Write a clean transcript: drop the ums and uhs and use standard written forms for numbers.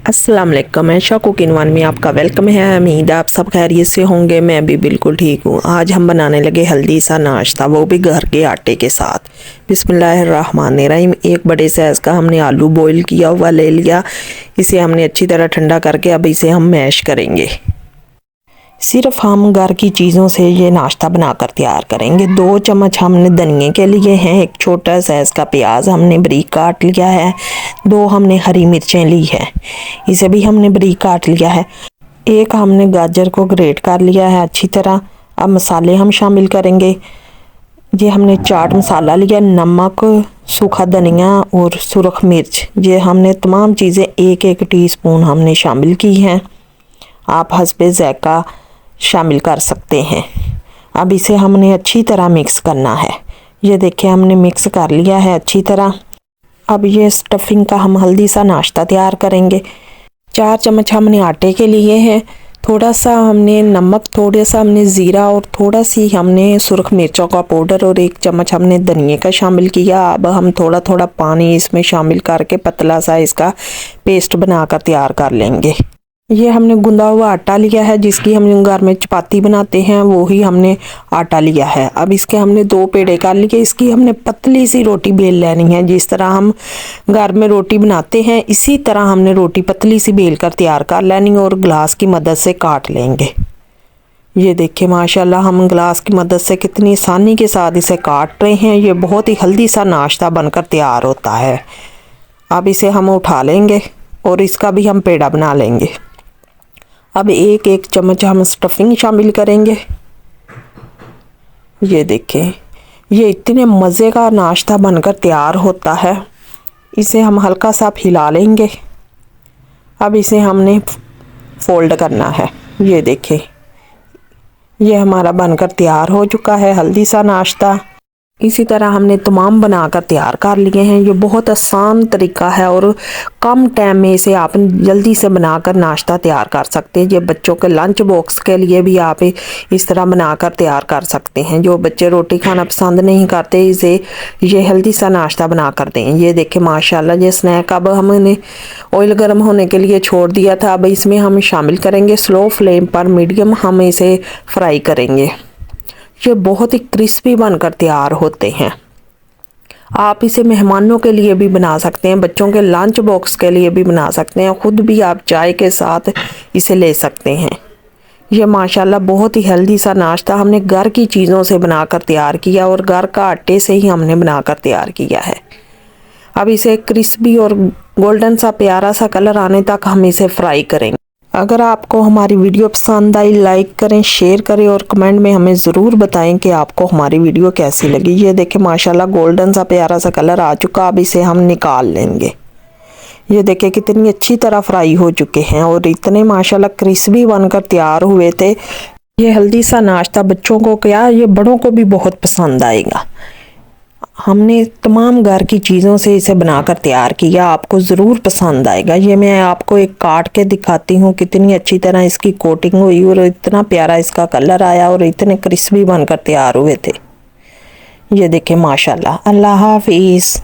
अस्सलाम वालेकुम, ऐशा cooking one में आपका वेलकम है। उम्मीद है आप सब खैरियत से होंगे। मैं भी बिल्कुल ठीक हूँ। आज हम बनाने लगे हेल्दी सा नाश्ता, वो भी घर के आटे के साथ। बिस्मिल्लाहिर्रहमानिर्रहीम। एक बड़े साइज़ का हमने आलू बॉईल किया हुआ ले लिया। इसे हमने अच्छी तरह ठंडा करके अब इसे हम मैश करेंगे। सिर्फ हम घर की चीज़ों से ये नाश्ता बनाकर तैयार करेंगे। 2 चम्मच हमने धनिए के लिए हैं। एक छोटा साइज़ का प्याज हमने बारीक काट लिया है। 2 हमने हरी मिर्चें ली है, इसे भी हमने बारीक काट लिया है। एक हमने गाजर को ग्रेट कर लिया है अच्छी तरह। अब मसाले हम शामिल करेंगे। ये हमने चाट मसाला लिया, नमक, सूखा धनिया और सुरख मिर्च। ये हमने तमाम चीज़ें 1-1 टीस्पून हमने शामिल की हैं। आप हस्बे ज़ायक़ा शामिल कर सकते हैं। अब इसे हमने अच्छी तरह मिक्स करना है। ये देखिए हमने मिक्स कर लिया है अच्छी तरह। अब ये स्टफिंग का हम हेल्दी सा नाश्ता तैयार करेंगे। 4 चम्मच हमने आटे के लिए हैं। थोड़ा सा हमने नमक, थोड़ा सा हमने ज़ीरा और थोड़ा सी हमने सुरख मिर्चों का पाउडर और 1 चम्मच हमने धनिए का शामिल किया। अब हम थोड़ा थोड़ा पानी इसमें शामिल करके पतला सा इसका पेस्ट बनाकर तैयार कर लेंगे। ये हमने गूंदा हुआ आटा लिया है, जिसकी हम घर में चपाती बनाते हैं, वो ही हमने आटा लिया है। अब इसके हमने 2 पेड़े कर लिए। इसकी हमने पतली सी रोटी बेल लेनी है। जिस तरह हम घर में रोटी बनाते हैं इसी तरह हमने रोटी पतली सी बेल कर तैयार कर लेनी और ग्लास की मदद से काट लेंगे। ये देखिए माशाल्लाह हम ग्लास की मदद से कितनी आसानी के साथ इसे काट रहे हैं। ये बहुत ही हेल्दी सा नाश्ता बनकर तैयार होता है। अब इसे हम उठा लेंगे और इसका भी हम पेड़ा बना लेंगे। अब 1-1 चम्मच हम स्टफिंग शामिल करेंगे। ये देखें, ये इतने मज़े का नाश्ता बनकर तैयार होता है। इसे हम हल्का सा हिला लेंगे। अब इसे हमने फोल्ड करना है। ये देखें, ये हमारा बनकर तैयार हो चुका है हेल्दी सा नाश्ता। इसी तरह हमने तमाम बनाकर तैयार कर लिए हैं। ये बहुत आसान तरीका है और कम टाइम में इसे आप जल्दी से बनाकर नाश्ता तैयार कर सकते हैं। ये बच्चों के लंच बॉक्स के लिए भी आप इस तरह बनाकर तैयार कर सकते हैं। जो बच्चे रोटी खाना पसंद नहीं करते, इसे ये हेल्दी सा नाश्ता बना कर दें। ये देखें माशाल्लाह, ये स्नैक अब हमने ऑयल गर्म होने के लिए छोड़ दिया था। अब इसमें हम शामिल करेंगे। स्लो फ्लेम पर मीडियम हम इसे फ्राई करेंगे। ये बहुत ही क्रिस्पी बनकर तैयार होते हैं। आप इसे मेहमानों के लिए भी बना सकते हैं, बच्चों के लंच बॉक्स के लिए भी बना सकते हैं, खुद भी आप चाय के साथ इसे ले सकते हैं। ये माशाल्लाह बहुत ही हेल्दी सा नाश्ता हमने घर की चीज़ों से बनाकर तैयार किया और घर का आटे से ही हमने बनाकर तैयार किया है। अब इसे क्रिस्पी और गोल्डन सा प्यारा सा कलर आने तक हम इसे फ्राई करेंगे। अगर आपको हमारी वीडियो पसंद आई, लाइक करें, शेयर करें और कमेंट में हमें ज़रूर बताएं कि आपको हमारी वीडियो कैसी लगी। ये देखें माशाल्लाह गोल्डन सा प्यारा सा कलर आ चुका। अब इसे हम निकाल लेंगे। ये देखें कितनी अच्छी तरह फ्राई हो चुके हैं और इतने माशाल्लाह क्रिस्पी बनकर तैयार हुए थे। ये हेल्दी सा नाश्ता बच्चों को क्या, ये बड़ों को भी बहुत पसंद आएगा। हमने तमाम घर की चीज़ों से इसे बनाकर तैयार किया, आपको ज़रूर पसंद आएगा। ये मैं आपको एक काट के दिखाती हूँ कितनी अच्छी तरह इसकी कोटिंग हुई और इतना प्यारा इसका कलर आया और इतने क्रिस्पी बनकर तैयार हुए थे। ये देखें माशाल्लाह। अल्लाह हाफिज़।